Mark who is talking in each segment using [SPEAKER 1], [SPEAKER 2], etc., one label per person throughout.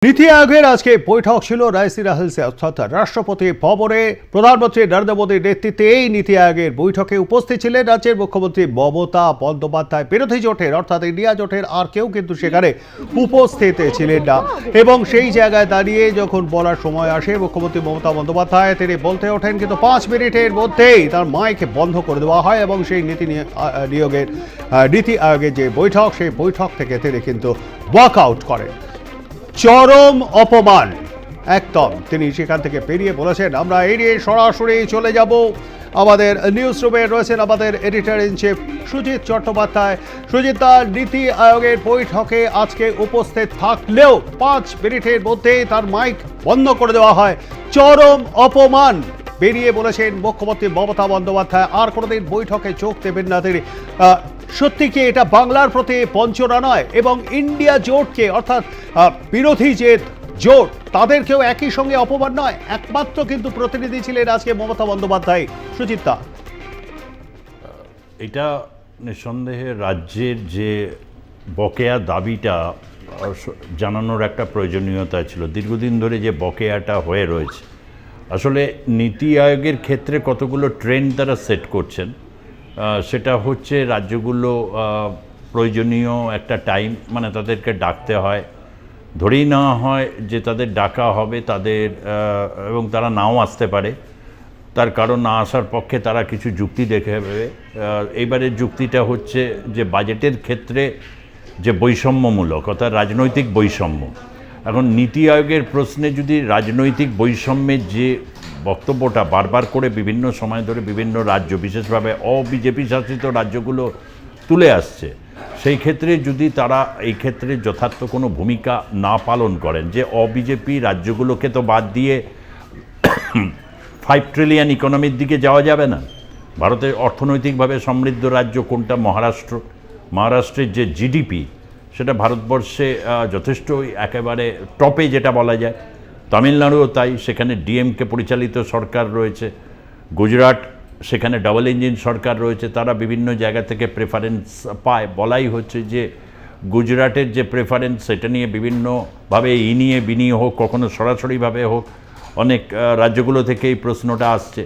[SPEAKER 1] নীতি আয়োগের আজকে বৈঠক ছিল রায়সিনা হিলসে অর্থাৎ রাষ্ট্রপতি ভবনে। প্রধানমন্ত্রী নরেন্দ্র মোদীর নেতৃত্বে এই নীতি আয়োগের বৈঠকে উপস্থিত ছিলেন রাজ্যের মুখ্যমন্ত্রী মমতা বন্দ্যোপাধ্যায়। বিরোধী জোটের অর্থাৎ ইন্ডিয়া জোটের আর কেউ কিন্তু সেখানে উপস্থিত ছিলেন না। এবং সেই জায়গায় দাঁড়িয়ে যখন বলার সময় আসে মুখ্যমন্ত্রী মমতা বন্দ্যোপাধ্যায়, তিনি বলতে ওঠেন, কিন্তু 5 মিনিটের মধ্যেই তার মাইক বন্ধ করে দেওয়া হয় এবং সেই নীতি আয়োগের যে বৈঠক, সেই বৈঠক থেকে তিনি কিন্তু ওয়াক আউট করেন। চরম অপমান একদম। তিনি সেখান থেকে বেরিয়ে বলেছেন, আমরা এড়িয়ে সরাসরি চলে যাব। আমাদের নিউজ রুমে রয়েছেন আমাদের editor in chief Sujit Chattopadhyay. Sujita, নীতি আয়োগের বৈঠকে আজকে উপস্থিত থাকলেও 5 মিনিটের মধ্যে তার মাইক বন্ধ করে দেওয়া হয়। চরম অপমান। বেরিয়ে বলেছেন মুখ্যমন্ত্রী মমতা বন্দ্যোপাধ্যায় আর কোনোদিন বৈঠকে যোগ দেবেন না তিনি। সত্যি কি এটা বাংলার প্রতি বঞ্চনা নয়? এবং ইন্ডিয়া জোটকে অর্থাৎ বিরোধী যে জোট, তাদেরকেও একই সঙ্গে অপমান নয়? একমাত্র কিন্তু প্রতিনিধি ছিলেন আজকে মমতা বন্দ্যোপাধ্যায়। সুচিত্রা,
[SPEAKER 2] এটা নিঃসন্দেহে রাজ্যের যে বকেয়া দাবিটা জানানোর একটা প্রয়োজনীয়তা ছিল। দীর্ঘদিন ধরে যে বকেয়াটা হয়ে রয়েছে, আসলে নীতি আয়োগের ক্ষেত্রে কতগুলো ট্রেন্ড তারা সেট করছেন, সেটা হচ্ছে রাজ্যগুলো প্রয়োজনীয় একটা টাইম, মানে তাদেরকে ডাকতে হয়, ধরেই নেওয়া হয় যে তাদের ডাকা হবে তাদের, এবং তারা নাও আসতে পারে। তার কারণ না আসার পক্ষে তারা কিছু যুক্তি দেখে হবে। এইবারের যুক্তিটা হচ্ছে যে বাজেটের ক্ষেত্রে যে বৈষম্যমূলক, অর্থাৎ রাজনৈতিক বৈষম্য। এখন নীতি আয়োগের প্রশ্নে যদি রাজনৈতিক বৈষম্যের যে বক্তব্যটা বারবার করে বিভিন্ন সময় ধরে বিভিন্ন রাজ্য, বিশেষভাবে অবিজেপি শাসিত রাজ্যগুলো তুলে আসছে, সেই ক্ষেত্রে যদি তারা এই ক্ষেত্রে যথার্থ কোনো ভূমিকা না পালন করেন, যে অবিজেপি রাজ্যগুলোকে তো বাদ দিয়ে 5 ট্রিলিয়ন ইকোনমির দিকে যাওয়া যাবে না। ভারতের অর্থনৈতিকভাবে সমৃদ্ধ রাজ্য কোনটা? মহারাষ্ট্র। মহারাষ্ট্রের যে জিডিপি, সেটা ভারতবর্ষে যথেষ্ট একেবারে টপে যেটা বলা যায়। তামিলনাড়ুও তাই, সেখানে ডিএমকে পরিচালিত সরকার রয়েছে। গুজরাট, সেখানে ডাবল ইঞ্জিন সরকার রয়েছে, তারা বিভিন্ন জায়গা থেকে প্রেফারেন্স পায়। বলাই হচ্ছে যে গুজরাটের যে প্রেফারেন্স, সেটা নিয়ে বিভিন্নভাবে নিয়ে বিনিয়ে হোক, কখনো সরাসরিভাবে হোক, অনেক রাজ্যগুলো থেকে এই প্রশ্নটা আসছে।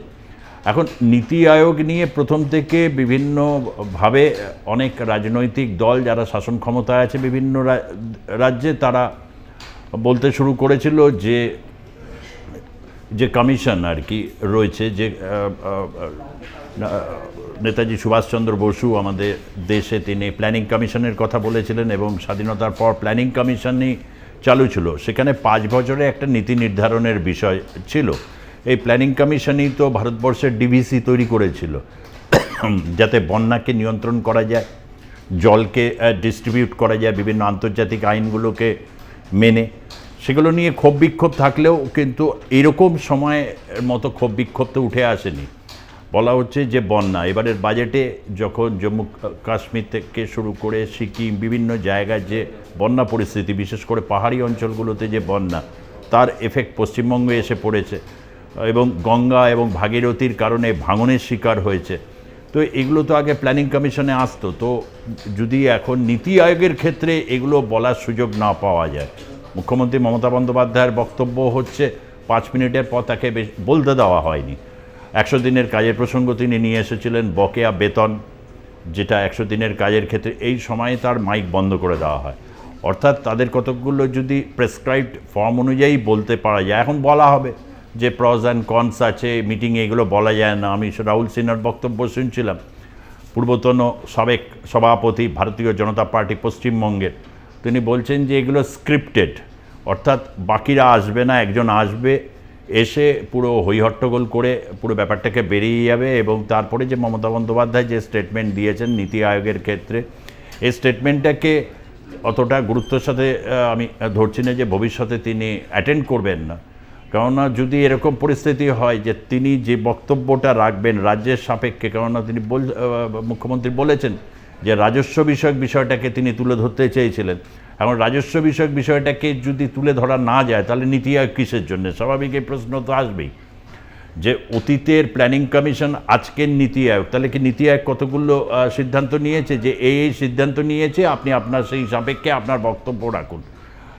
[SPEAKER 2] এখন নীতি আয়োগ নিয়ে প্রথম থেকে বিভিন্নভাবে অনেক রাজনৈতিক দল যারা শাসন ক্ষমতায় আছে বিভিন্ন রাজ্যে, তারা বলতে শুরু করেছিল যে কমিশন আর কি রয়েছে, যে নেতাজি সুভাষচন্দ্র বসু আমাদের দেশে, তিনি প্ল্যানিং কমিশনের কথা বলেছিলেন এবং স্বাধীনতার পর প্ল্যানিং কমিশনই চালু ছিল। সেখানে 5 বছরে একটা নীতি নির্ধারণের বিষয় ছিল। এই প্ল্যানিং কমিশনই তো ভারতবর্ষের ডিভিসি তৈরি করেছিল, যাতে বন্যাকে নিয়ন্ত্রণ করা যায়, জলকে ডিস্ট্রিবিউট করা যায় বিভিন্ন আন্তর্জাতিক আইনগুলোকে মেনে। সেগুলো নিয়ে ক্ষোভ বিক্ষোভ থাকলেও কিন্তু এরকম সময়ের মতো ক্ষোভ বিক্ষোভ তো উঠে আসেনি। বলা হচ্ছে যে বন্যা, এবারের বাজেটে যখন জম্মু কাশ্মীর থেকে শুরু করে সিকিম, বিভিন্ন জায়গায় যে বন্যা পরিস্থিতি, বিশেষ করে পাহাড়ি অঞ্চলগুলোতে যে বন্যা, তার এফেক্ট পশ্চিমবঙ্গে এসে পড়েছে এবং গঙ্গা এবং ভাগীরথীর কারণে ভাঙনের শিকার হয়েছে। তো এগুলো তো আগে প্ল্যানিং কমিশনে আসতো। তো যদি এখন নীতি আয়োগের ক্ষেত্রে এগুলো বলার সুযোগ না পাওয়া যায়, মুখ্যমন্ত্রী মমতা বন্দ্যোপাধ্যায়ের বক্তব্য হচ্ছে 5 মিনিটের পর তাকে বলতে দেওয়া হয়নি। 100 দিনের কাজের প্রসঙ্গ তিনি নিয়ে এসেছিলেন, বকেয়া বেতন যেটা 100 দিনের কাজের ক্ষেত্রে, এই সময়ে তার মাইক বন্ধ করে দেওয়া হয়। অর্থাৎ তাদের কতকগুলো যদি প্রেসক্রাইবড ফর্ম অনুযায়ী বলতে পারা যায়, এখন বলা হবে যে প্রস অ্যান্ড কনস আছে, মিটিংয়ে এগুলো বলা যায় না। আমি রাহুল সিনহার বক্তব্য শুনছিলাম, পূর্বতন সাবেক সভাপতি ভারতীয় জনতা পার্টি পশ্চিমবঙ্গের, তিনি বলছেন যে এগুলো স্ক্রিপ্টেড, অর্থাৎ বাকিরা আসবে না, একজন আসবে, এসে পুরো হইহট্টগোল করে পুরো ব্যাপারটাকে বেরিয়ে যাবে। এবং তারপরে যে মমতা বন্দ্যোপাধ্যায় যে স্টেটমেন্ট দিয়েছেন নীতি আয়োগের ক্ষেত্রে, এই স্টেটমেন্টটাকে অতটা গুরুত্বের সাথে আমি ধরছি না যে ভবিষ্যতে তিনি অ্যাটেন্ড করবেন না। কেননা যদি এরকম পরিস্থিতি হয় যে তিনি যে বক্তব্যটা রাখবেন রাজ্যের সাপেক্ষে, কেননা তিনি মুখ্যমন্ত্রী বলেছেন যে রাজস্ব বিষয়ক বিষয়টাকে তিনি তুলে ধরতে চেয়েছিলেন। এখন রাজস্ব বিষয়ক বিষয়টাকে যদি তুলে ধরা না যায়, তাহলে নীতি আয়োগ কিসের জন্য? স্বাভাবিক এই প্রশ্ন তো আসবেই যে অতীতের প্ল্যানিং কমিশন, আজকের নীতি আয়োগ, তাহলে কি নীতি আয়োগ কতগুলো সিদ্ধান্ত নিয়েছে যে এই সিদ্ধান্ত নিয়েছে, আপনি আপনার সেই সাপেক্ষে আপনার বক্তব্য রাখুন।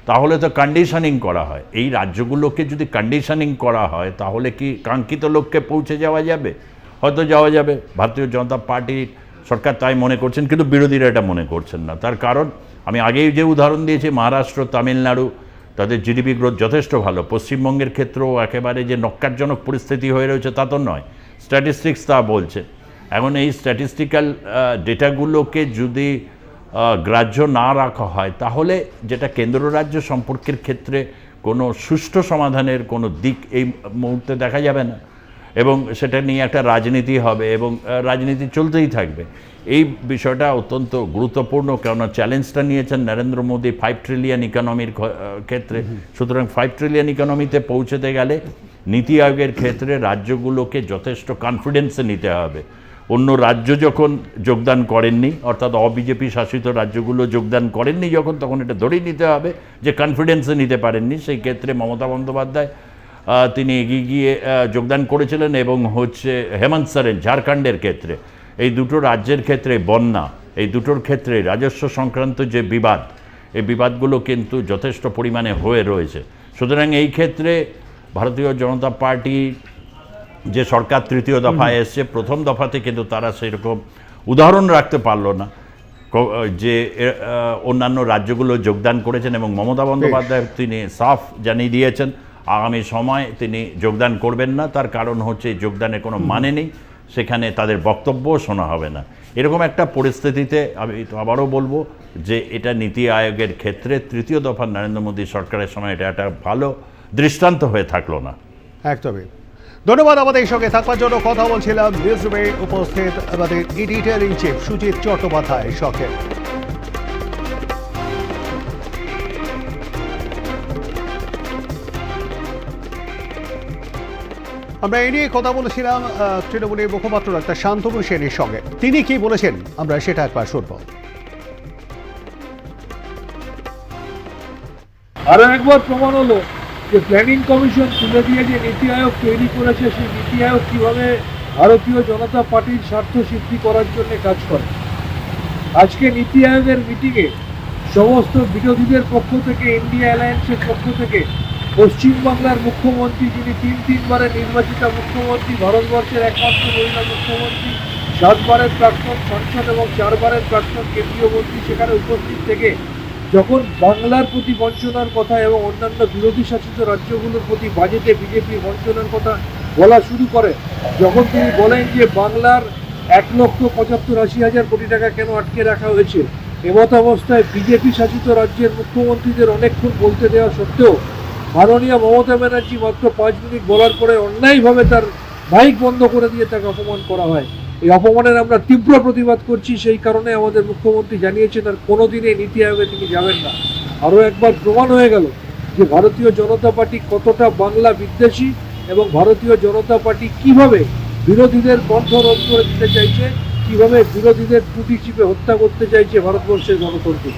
[SPEAKER 2] তাহলে তো কন্ডিশনিং করা হয়। এই রাজ্যগুলোকে যদি কন্ডিশনিং করা হয় তাহলে কি কাঙ্ক্ষিত লক্ষ্যে পৌঁছে যাওয়া যাবে? হয়তো যাওয়া যাবে, ভারতীয় জনতা পার্টি সরকার তাই মনে করছেন, কিন্তু বিরোধীরা এটা মনে করছেন না। তার কারণ আমি আগেই যে উদাহরণ দিয়েছি, মহারাষ্ট্র, তামিলনাড়ু, তাদের জিডিপি গ্রোথ যথেষ্ট ভালো। পশ্চিমবঙ্গের ক্ষেত্রেও একেবারে যে নক্কারজনক পরিস্থিতি হয়ে রয়েছে তা তো নয়, স্ট্যাটিস্টিক্স তা বলছে। এখন এই স্ট্যাটিস্টিক্যাল ডেটাগুলোকে যদি গ্রাহ্য না রাখা হয় তাহলে যেটা কেন্দ্র রাজ্য সম্পর্কের ক্ষেত্রে কোনো সুষ্ঠু সমাধানের কোনো দিক এই মুহূর্তে দেখা যাবে না, এবং সেটা নিয়ে একটা রাজনীতি হবে এবং রাজনীতি চলতেই থাকবে। এই বিষয়টা অত্যন্ত গুরুত্বপূর্ণ, কেননা চ্যালেঞ্জটা নিয়েছেন নরেন্দ্র মোদী 5 ট্রিলিয়ন ইকোনমির ক্ষেত্রে। সুতরাং 5 ট্রিলিয়ন ইকোনমিতে পৌঁছতে গেলে নীতি আয়োগের ক্ষেত্রে রাজ্যগুলোকে যথেষ্ট কনফিডেন্সে নিতে হবে। অন্য রাজ্য যখন যোগদান করেননি, অর্থাৎ অবিজেপি শাসিত রাজ্যগুলো যোগদান করেননি যখন, তখন এটা ধরেই নিতে হবে যে কনফিডেন্সে নিতে পারেননি। সেই ক্ষেত্রে মমতা বন্দ্যোপাধ্যায় তিনি এগিয়ে গিয়ে যোগদান করেছিলেন, এবং হচ্ছে হেমন্ত সোরেন ঝাড়খণ্ডের ক্ষেত্রে, এই দুটো রাজ্যের ক্ষেত্রে বন্যা, এই দুটোর ক্ষেত্রে রাজস্ব সংক্রান্ত যে বিবাদ, এই বিবাদগুলো কিন্তু যথেষ্ট পরিমাণে হয়ে রয়েছে। সুতরাং এই ক্ষেত্রে ভারতীয় জনতা পার্টি যে সরকার তৃতীয় দফায় এসছে, প্রথম দফাতে কিন্তু তারা সেরকম উদাহরণ রাখতে পারলো না যে অন্যান্য রাজ্যগুলো যোগদান করেছেন, এবং মমতা বন্দ্যোপাধ্যায় তিনি সাফ জানিয়ে দিয়েছেন আগামী সময় তিনি যোগদান করবেন না। তার কারণ হচ্ছে যোগদানের কোনো মানে নেই, সেখানে তাদের বক্তব্যও শোনা হবে না। এরকম একটা পরিস্থিতিতে আমি আবারও বলবো যে এটা নীতি আয়োগের ক্ষেত্রে তৃতীয় দফা নরেন্দ্র মোদী সরকারের সময় এটা একটা ভালো দৃষ্টান্ত হয়ে থাকলো না।
[SPEAKER 1] একদমই। ধন্যবাদ আমাদের সঙ্গে থাকবার জন্য। কথা বলছিলাম নিউজরুমে উপস্থিত আমাদের editor in chief Sujit Chattopadhyay সঙ্গে। আমরা এই নিয়ে কথা বলেছিলাম তৃণমূলের মুখপাত্র ডাক্তার শান্তনু সেনের সঙ্গে। তিনি কি বলেছেন আমরা সেটা একবার শুনব।
[SPEAKER 3] আরো একবার প্রমাণ হলো যে প্ল্যানিং কমিশন তুলে দিয়ে যে নীতি আয়োগ তৈরি করেছে, সেই নীতি আয়োগ কীভাবে ভারতীয় জনতা পার্টির স্বার্থ সিদ্ধি করার জন্য কাজ করে। আজকে নীতি আয়োগের মিটিংয়ে সমস্ত বিরোধীদের পক্ষ থেকে, ইন্ডিয়া অ্যালায়েন্সের পক্ষ থেকে পশ্চিমবাংলার মুখ্যমন্ত্রী, যিনি তিনবারের নির্বাচিতা মুখ্যমন্ত্রী, ভারতবর্ষের একমাত্র মহিলা মুখ্যমন্ত্রী, 7 বারের প্রাক্তন সাংসদ এবং 4 বারের প্রাক্তন কেন্দ্রীয় মন্ত্রী সেখানে উপস্থিত থেকে যখন বাংলার প্রতি বঞ্চনার কথা এবং অন্যান্য বিরোধী শাসিত রাজ্যগুলোর প্রতি বাজেটে বিজেপি বঞ্চনার কথা বলা শুরু করে, যখন তিনি বলেন যে বাংলার 1,75,80,000 কোটি টাকা কেন আটকে রাখা হয়েছে, এমত অবস্থায় বিজেপি শাসিত রাজ্যের মুখ্যমন্ত্রীদের অনেকক্ষণ বলতে দেওয়া সত্ত্বেও মাননীয় মমতা ব্যানার্জি মাত্র 5 মিনিট বলার পরে অন্যায়ভাবে তার মাইক বন্ধ করে দিয়ে তাকে অপমান করা হয়। এই অপমানের আমরা তীব্র প্রতিবাদ করছি। সেই কারণে আমাদের মুখ্যমন্ত্রী জানিয়েছেন আর কোনোদিনই নীতি আয়োগে তিনি যাবেন না। আরও একবার প্রমাণ হয়ে গেল যে ভারতীয় জনতা পার্টি কতটা বাংলা বিদ্বেষী, এবং ভারতীয় জনতা পার্টি কিভাবে বিরোধীদের কণ্ঠ রোধ করে দিতে চাইছে, কিভাবে বিরোধীদের টুটি চিপে হত্যা করতে চাইছে ভারতবর্ষের গণতন্ত্র।